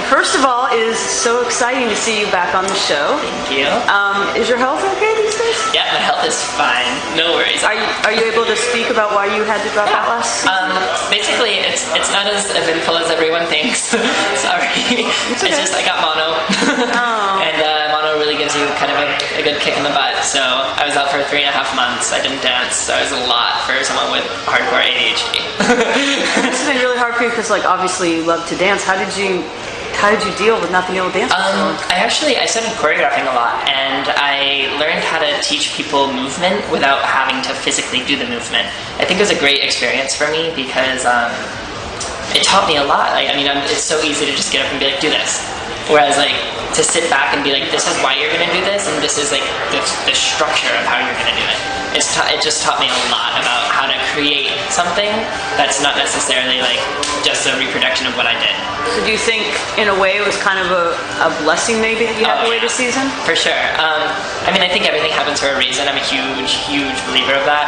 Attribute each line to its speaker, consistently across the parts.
Speaker 1: Well, first of all, it is so exciting to see you back on the show.
Speaker 2: Thank you.
Speaker 1: Is your health okay these days?
Speaker 2: Yeah, my health is fine. No worries.
Speaker 1: Are you able to speak about why you had to drop out last season?
Speaker 2: Basically, it's not as eventful as everyone thinks. Sorry.
Speaker 1: It's okay.
Speaker 2: It's just I got mono.
Speaker 1: Oh.
Speaker 2: And mono really gives you kind of a good kick in the butt. So I was out for 3.5 months. I didn't dance, so it was a lot for someone with hardcore ADHD.
Speaker 1: It's been really hard for you because, like, obviously you love to dance. How did you deal with not being able to dance?
Speaker 2: I started choreographing a lot, and I learned how to teach people movement without having to physically do the movement. I think it was a great experience for me because it taught me a lot. It's so easy to just get up and be like, do this. Whereas, like, to sit back and be like, this is why you're going to do this, and this is, like, the structure of how you're going to do it. It just taught me a lot about how to create something that's not necessarily, like, just a reproduction of what I did.
Speaker 1: So do you think, in a way, it was kind of a blessing, maybe, that you had to wait a season?
Speaker 2: For sure. I think everything happens for a reason. I'm a huge believer of that.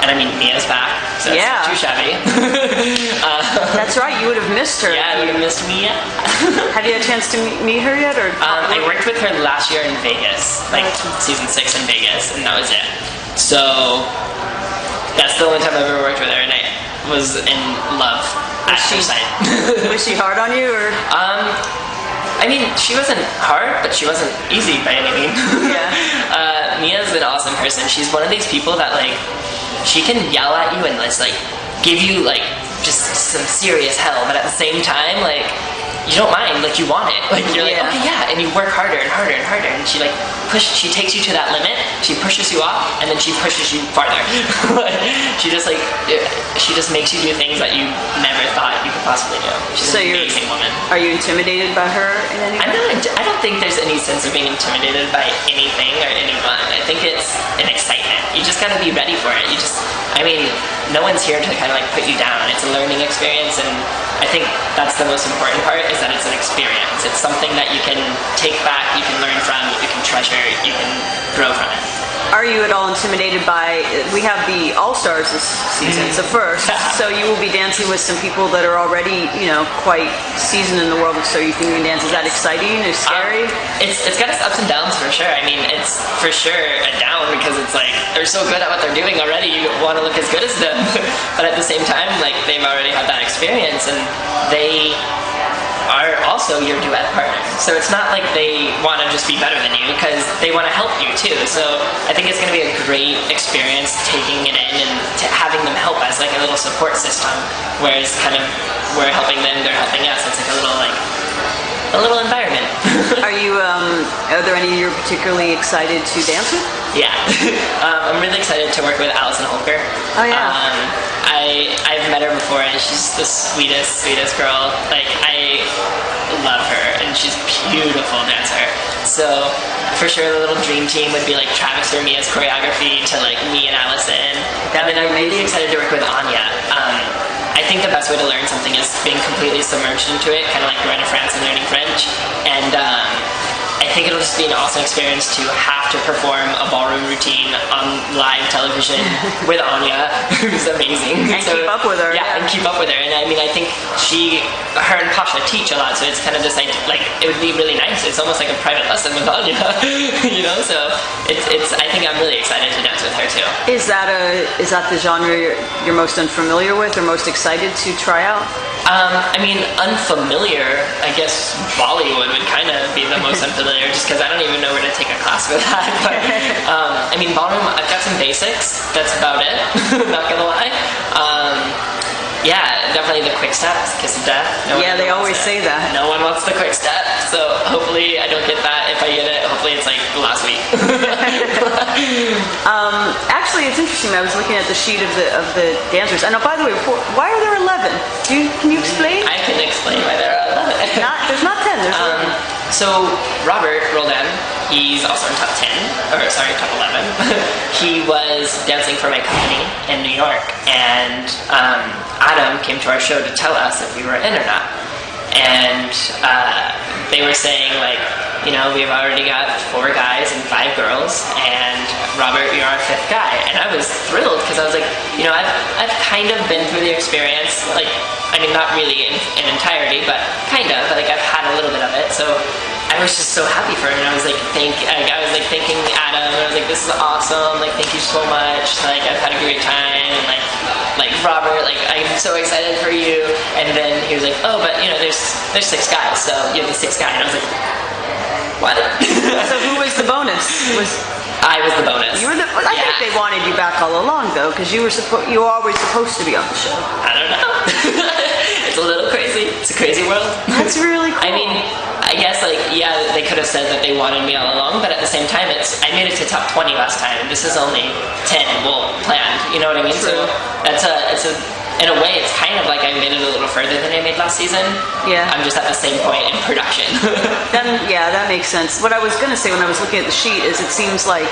Speaker 2: And Mia's back, so it's not too shabby.
Speaker 1: That's right, you would have missed her.
Speaker 2: Yeah, I would have missed Mia.
Speaker 1: Have you had a chance to meet her yet? Or
Speaker 2: I worked with her last year in Vegas, like season 6 in Vegas, and that was it. So that's the only time I've ever worked with her, and I was in love at first sight.
Speaker 1: Was she hard on you, or?
Speaker 2: She wasn't hard, but she wasn't easy by any means.
Speaker 1: Yeah.
Speaker 2: Mia's an awesome person. She's one of these people that, like, she can yell at you and give you, like, just some serious hell, but at the same time, like, you don't mind, like, you want it. Like, you're like, okay, yeah, and you work harder and harder and harder, and she takes you to that limit, she pushes you off, and then she pushes you farther. She just makes you do things that you never thought you could possibly do. She's an amazing woman.
Speaker 1: Are you intimidated by her in any way?
Speaker 2: I don't think there's any sense of being intimidated by anything or anyone. I think it's an excitement. You just gotta be ready for it. No one's here to kind of, like, put you down. It's a learning experience, and I think that's the most important part, is that it's an experience. It's something that you can take back, you can learn from, you can treasure, you can grow from it.
Speaker 1: Are you at all intimidated by, we have the All-Stars this season, it's the first, so you will be dancing with some people that are already, quite seasoned in the world of So You Think You Can Dance. Is that exciting or scary?
Speaker 2: It's got its ups and downs for sure. It's for sure a down because it's like, they're so good at what they're doing already, you want to look as good as them. But at the same time, like, they've already had that experience, and they are also your duet partner. So it's not like they want to just be better than you, because they want to help you too. So I think it's going to be a great experience taking it in and having them help as, like, a little support system, whereas kind of we're helping them, they're helping us. It's like a little environment.
Speaker 1: Are there any you're particularly excited to dance with?
Speaker 2: Yeah. I'm really excited to work with Allison Holker.
Speaker 1: Oh yeah.
Speaker 2: I've met her before, and she's the sweetest girl. Like, I love her, and she's a beautiful dancer. So for sure the little dream team would be, like, Travis or Mia's choreography to, like, me and Allison. And then I'm really excited to work with Anya. I think the best way to learn something is being completely submerged into it, kind of like going to France and learning French. And I think it'll just be an awesome experience to have to perform a ballroom routine on live television with Anya, who's amazing.
Speaker 1: And keep up with her.
Speaker 2: Yeah, and keep up with her. And I think her and Pasha teach a lot, so it's kind of just like it would be really nice. It's almost like a private lesson with Anya, So I think I'm really excited to dance with her too.
Speaker 1: Is that the genre you're most unfamiliar with or most excited to try out?
Speaker 2: Unfamiliar, I guess Bollywood would kind of be the most unfamiliar, just because I don't even know where to take a class for that. But, ballroom, I've got some basics, that's about it, not gonna lie. Yeah, definitely the quick steps, kiss of death.
Speaker 1: They always say that.
Speaker 2: No one wants the quick step, so hopefully I don't get that. If I get it, hopefully it's like last week.
Speaker 1: Actually, it's interesting. I was looking at the sheet of the dancers. And by the way, why are there 11? Can you explain?
Speaker 2: I can explain why there are 11.
Speaker 1: There's not 10. There's 11.
Speaker 2: So Robert Roldan, he's also in top 11. He was dancing for my company in New York, and Adam came to our show to tell us if we were in or not. And they were saying, like, we've already got 4 guys and 5 girls, and Robert, you're our 5th guy. And I was thrilled, because I was like, I've kind of been through the experience, like, not really in entirety, but kind of. Like I've had a little bit of it, so I was just so happy for her, and I was like, thanking Adam, and I was like, this is awesome. Like, thank you so much. Like, I've had a great time, and like Robert, like I'm so excited for you. And then he was like, oh, but you know, there's 6 guys, so you're the 6th guy, and I was like, what?
Speaker 1: So who was the bonus?
Speaker 2: I was the bonus.
Speaker 1: You were I think they wanted you back all along, though, because you were always supposed to be on the show.
Speaker 2: I don't know. It's a little crazy. It's a crazy world.
Speaker 1: That's really cool.
Speaker 2: I mean, I guess they could have said that they wanted me all along, but at the same time, I made it to top 20 last time, and this is only 10 planned. You know what I mean?
Speaker 1: True.
Speaker 2: So in a way, it's kind of like I made it a little further than I made last season.
Speaker 1: Yeah.
Speaker 2: I'm just at the same point in production.
Speaker 1: Then, yeah, that makes sense. What I was going to say when I was looking at the sheet is it seems like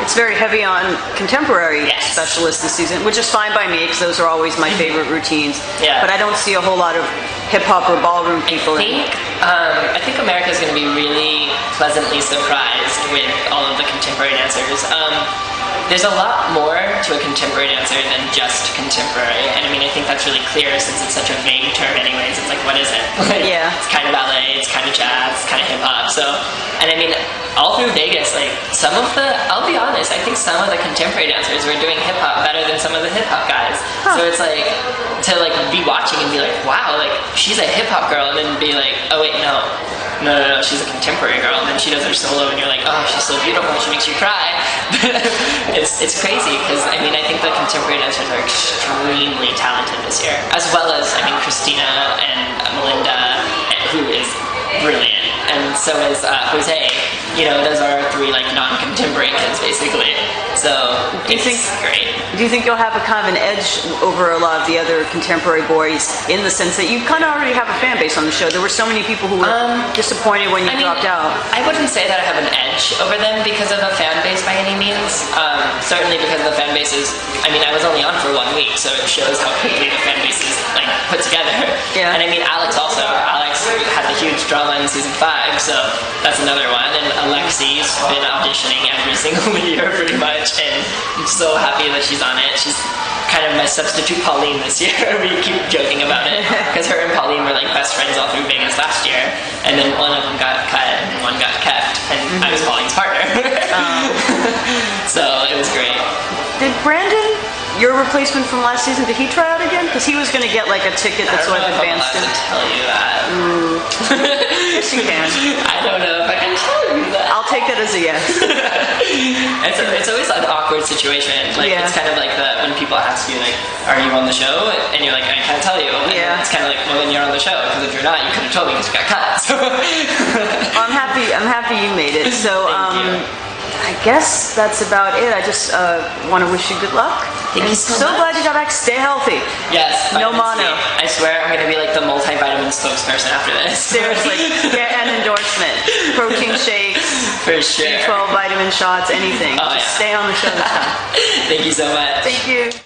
Speaker 1: it's very heavy on contemporary specialists this season, which is fine by me because those are always my favorite routines.
Speaker 2: Yeah.
Speaker 1: But I don't see a whole lot of hip-hop or ballroom people.
Speaker 2: I think America's going to be really pleasantly surprised with all of the contemporary dancers. There's a lot more to a contemporary dancer than just contemporary, and I mean, I think that's really clear since it's such a vague term anyways. It's like, what is it?
Speaker 1: Yeah.
Speaker 2: It's kind of ballet, it's kind of jazz, it's kind of hip-hop, so, and I mean, all through Vegas, I'll be honest, I think some of the contemporary dancers were doing hip-hop better than some of the hip-hop guys.
Speaker 1: Huh.
Speaker 2: So it's like, to be watching and be like, wow, she's a hip-hop girl, and then be like, oh wait, no, she's a contemporary girl, and then she does her solo, and you're like, oh, she's so beautiful, she makes you cry. It's crazy, because, I mean, I think the contemporary dancers are extremely talented this year, as well as, I mean, Christina and Melinda, who is brilliant, and so is Jose. You know, those are 3, non-contemporary kids, basically. So, it's great.
Speaker 1: Do you think you'll have a kind of an edge over a lot of the other contemporary boys in the sense that you kind of already have a fan base on the show? There were so many people who were disappointed when you dropped out.
Speaker 2: I wouldn't say that I have an edge over them because of a fan base by any means. Certainly because the fan base is, I mean, I was only on for 1 week, so it shows how quickly the fan base is, put together.
Speaker 1: Yeah.
Speaker 2: And I mean, Alex had the huge drama in season 5, so that's another one. And Alexi's been auditioning every single year pretty much, and I'm so happy that she's on it. She's kind of my substitute Pauline this year. We keep joking about it because her and Pauline were best friends all through Vegas last year, and then one of them got cut and one got kept, and I was Pauline's partner. So it was great.
Speaker 1: Did Brandon, your replacement from last season, did he try out again? Because he was going to get a ticket that's advanced
Speaker 2: I don't know if I'm allowed to tell you that.
Speaker 1: Yes, you can.
Speaker 2: I don't know if I can tell you that.
Speaker 1: I'll take that as a yes.
Speaker 2: It's always an awkward situation. It's kind of like when people ask you, are you on the show? And you're like, I can't tell you. And it's kind of like, well, then you're on the show, because if you're not, you could have told me because you got cut. So.
Speaker 1: Well, I'm happy you made it. So,
Speaker 2: Thank you.
Speaker 1: I guess that's about it. I just want to wish you good luck.
Speaker 2: Thank you so much.
Speaker 1: glad you got back. Stay healthy.
Speaker 2: Yes.
Speaker 1: No mono.
Speaker 2: I swear I'm going to be the multivitamin spokesperson after this.
Speaker 1: Seriously, get an endorsement. Protein shakes,
Speaker 2: For sure.
Speaker 1: B12 vitamin shots, anything.
Speaker 2: Oh,
Speaker 1: Just
Speaker 2: yeah.
Speaker 1: stay on the show this time.
Speaker 2: Thank you so much.
Speaker 1: Thank you.